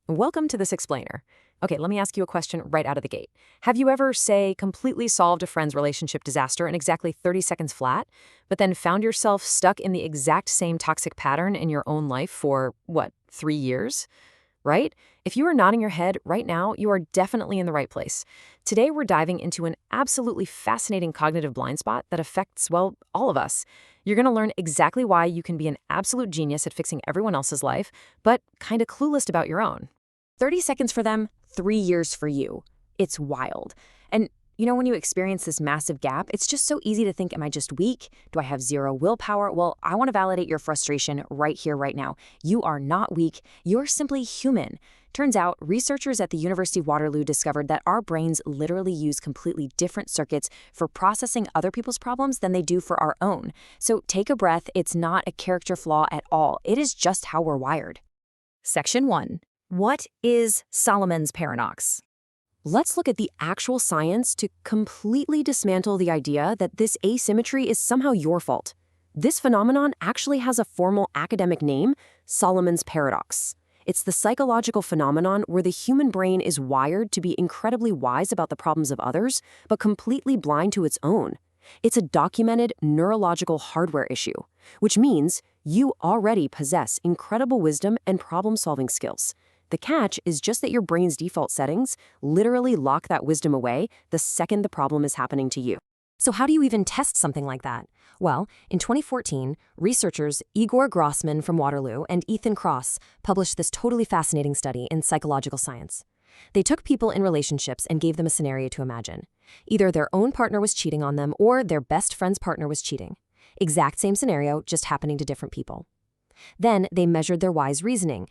Welcome to this explainer. Okay, let me ask you a question right out of the gate. Have you ever, say, completely solved a friend's relationship disaster in exactly 30 seconds flat, but then found yourself stuck in the exact same toxic pattern in your own life for, what, 3 years? Right? If you are nodding your head right now, you are definitely in the right place. Today, we're diving into an absolutely fascinating cognitive blind spot that affects, well, all of us. You're going to learn exactly why you can be an absolute genius at fixing everyone else's life, but kind of clueless about your own. 30 seconds for them, 3 years for you. It's wild. And when you experience this massive gap, it's just so easy to think, am I just weak? Do I have zero willpower? Well, I want to validate your frustration right here, right now. You are not weak. You're simply human. Turns out, researchers at the University of Waterloo discovered that our brains literally use completely different circuits for processing other people's problems than they do for our own. So take a breath. It's not a character flaw at all. It is just how we're wired. Section 1. What is Solomon's paradox? Let's look at the actual science to completely dismantle the idea that this asymmetry is somehow your fault. This phenomenon actually has a formal academic name, Solomon's paradox. It's the psychological phenomenon where the human brain is wired to be incredibly wise about the problems of others, but completely blind to its own. It's a documented neurological hardware issue, which means you already possess incredible wisdom and problem-solving skills. The catch is just that your brain's default settings literally lock that wisdom away the second the problem is happening to you. So how do you even test something like that? Well, in 2014, researchers Igor Grossman from Waterloo and Ethan Kross published this totally fascinating study in Psychological Science. They took people in relationships and gave them a scenario to imagine. Either their own partner was cheating on them or their best friend's partner was cheating. Exact same scenario, just happening to different people. Then they measured their wise reasoning,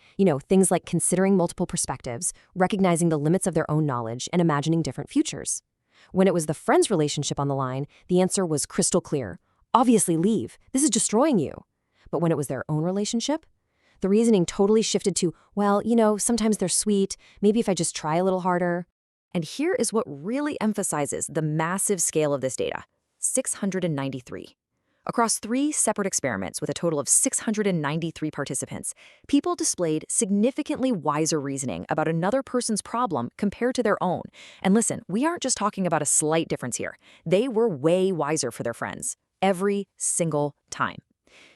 things like considering multiple perspectives, recognizing the limits of their own knowledge, and imagining different futures. When it was the friend's relationship on the line, the answer was crystal clear. Obviously leave. This is destroying you. But when it was their own relationship, the reasoning totally shifted to, well, sometimes they're sweet. Maybe if I just try a little harder. And here is what really emphasizes the massive scale of this data: 693. Across 3 separate experiments with a total of 693 participants, people displayed significantly wiser reasoning about another person's problem compared to their own. And listen, we aren't just talking about a slight difference here. They were way wiser for their friends, every single time.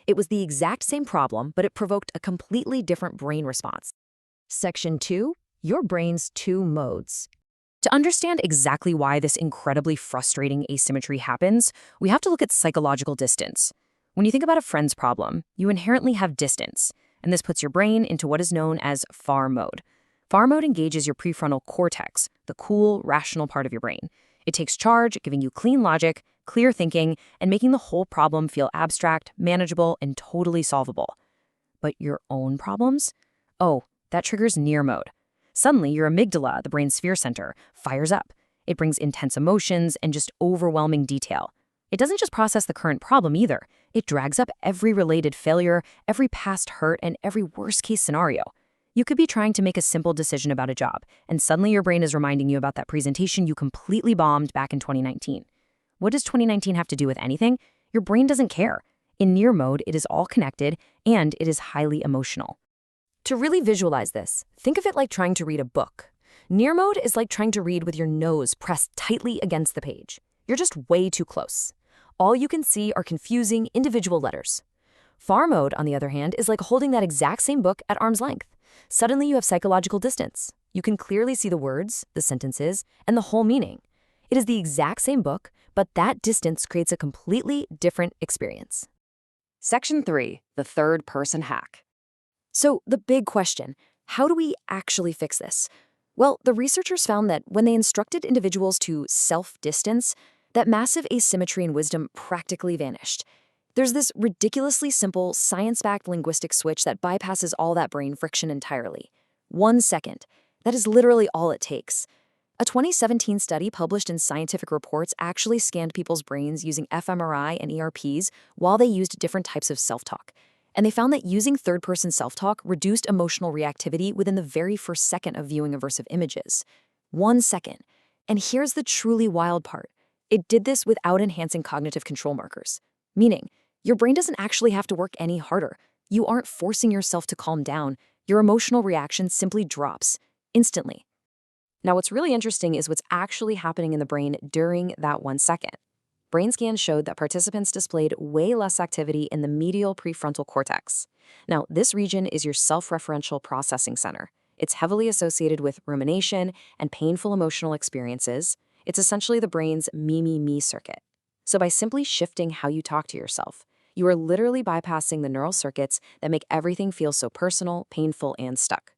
It was the exact same problem, but it provoked a completely different brain response. Section 2, your brain's 2 modes. To understand exactly why this incredibly frustrating asymmetry happens, we have to look at psychological distance. When you think about a friend's problem, you inherently have distance, and this puts your brain into what is known as FAR mode. FAR mode engages your prefrontal cortex, the cool, rational part of your brain. It takes charge, giving you clean logic, clear thinking, and making the whole problem feel abstract, manageable, and totally solvable. But your own problems? Oh, that triggers near mode. Suddenly, your amygdala, the brain's fear center, fires up. It brings intense emotions and just overwhelming detail. It doesn't just process the current problem either. It drags up every related failure, every past hurt, and every worst-case scenario. You could be trying to make a simple decision about a job, and suddenly your brain is reminding you about that presentation you completely bombed back in 2019. What does 2019 have to do with anything? Your brain doesn't care. In near mode, it is all connected, and it is highly emotional. To really visualize this, think of it like trying to read a book. Near mode is like trying to read with your nose pressed tightly against the page. You're just way too close. All you can see are confusing individual letters. Far mode, on the other hand, is like holding that exact same book at arm's length. Suddenly you have psychological distance. You can clearly see the words, the sentences, and the whole meaning. It is the exact same book, but that distance creates a completely different experience. Section 3, the third person hack. So the big question, how do we actually fix this? Well, the researchers found that when they instructed individuals to self-distance, that massive asymmetry in wisdom practically vanished. There's this ridiculously simple science-backed linguistic switch that bypasses all that brain friction entirely. 1 second. That is literally all it takes. A 2017 study published in Scientific Reports actually scanned people's brains using fMRI and ERPs while they used different types of self-talk. And they found that using third-person self-talk reduced emotional reactivity within the very first second of viewing aversive images. 1 second. And here's the truly wild part. It did this without enhancing cognitive control markers. Meaning, your brain doesn't actually have to work any harder. You aren't forcing yourself to calm down. Your emotional reaction simply drops instantly. Now, what's really interesting is what's actually happening in the brain during that 1 second. Brain scans showed that participants displayed way less activity in the medial prefrontal cortex. Now, this region is your self-referential processing center. It's heavily associated with rumination and painful emotional experiences. It's essentially the brain's me circuit. So by simply shifting how you talk to yourself, you are literally bypassing the neural circuits that make everything feel so personal, painful, and stuck.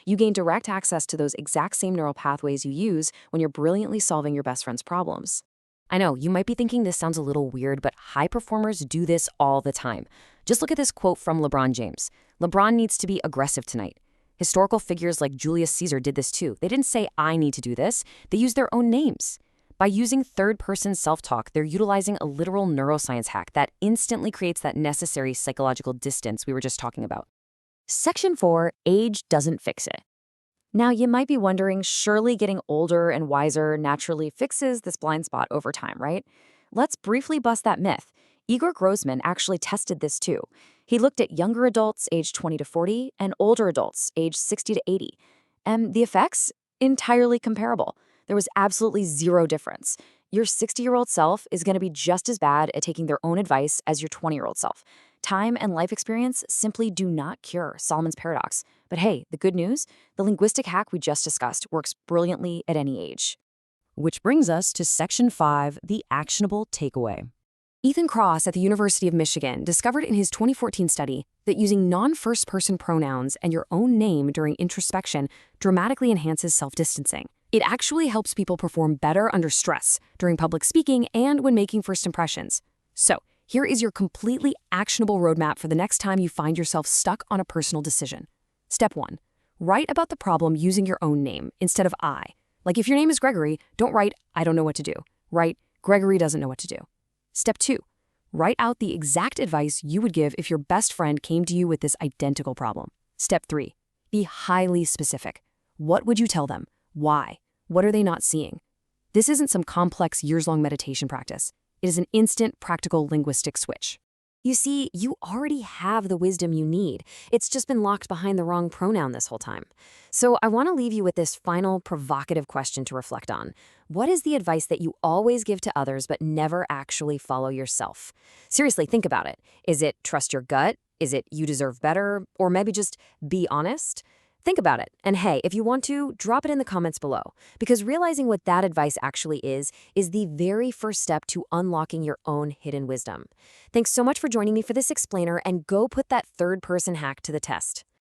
You gain direct access to those exact same neural pathways you use when you're brilliantly solving your best friend's problems. I know, you might be thinking this sounds a little weird, but high performers do this all the time. Just look at this quote from LeBron James. LeBron needs to be aggressive tonight. Historical figures like Julius Caesar did this too. They didn't say, I need to do this. They used their own names. By using third-person self-talk, they're utilizing a literal neuroscience hack that instantly creates that necessary psychological distance we were just talking about. Section 4, age doesn't fix it. Now, you might be wondering, surely getting older and wiser naturally fixes this blind spot over time, right? Let's briefly bust that myth. Igor Grossman actually tested this too. He looked at younger adults aged 20 to 40 and older adults aged 60 to 80. And the effects? Entirely comparable. There was absolutely zero difference. Your 60-year-old self is going to be just as bad at taking their own advice as your 20-year-old self. Time and life experience simply do not cure Solomon's paradox. But hey, the good news? The linguistic hack we just discussed works brilliantly at any age. Which brings us to Section 5, the actionable takeaway. Ethan Cross at the University of Michigan discovered in his 2014 study that using non-first-person pronouns and your own name during introspection dramatically enhances self-distancing. It actually helps people perform better under stress, during public speaking, and when making first impressions. So, here is your completely actionable roadmap for the next time you find yourself stuck on a personal decision. Step 1. Write about the problem using your own name instead of I. Like if your name is Gregory, don't write, I don't know what to do. Write, Gregory doesn't know what to do. Step 2. Write out the exact advice you would give if your best friend came to you with this identical problem. Step 3. Be highly specific. What would you tell them? Why? What are they not seeing? This isn't some complex years-long meditation practice. It is an instant, practical linguistic switch. You see, you already have the wisdom you need. It's just been locked behind the wrong pronoun this whole time. So I want to leave you with this final provocative question to reflect on. What is the advice that you always give to others but never actually follow yourself? Seriously, think about it. Is it trust your gut? Is it you deserve better? Or maybe just be honest? Think about it. And hey, if you want to, drop it in the comments below. Because realizing what that advice actually is the very first step to unlocking your own hidden wisdom. Thanks so much for joining me for this explainer, and go put that third-person hack to the test.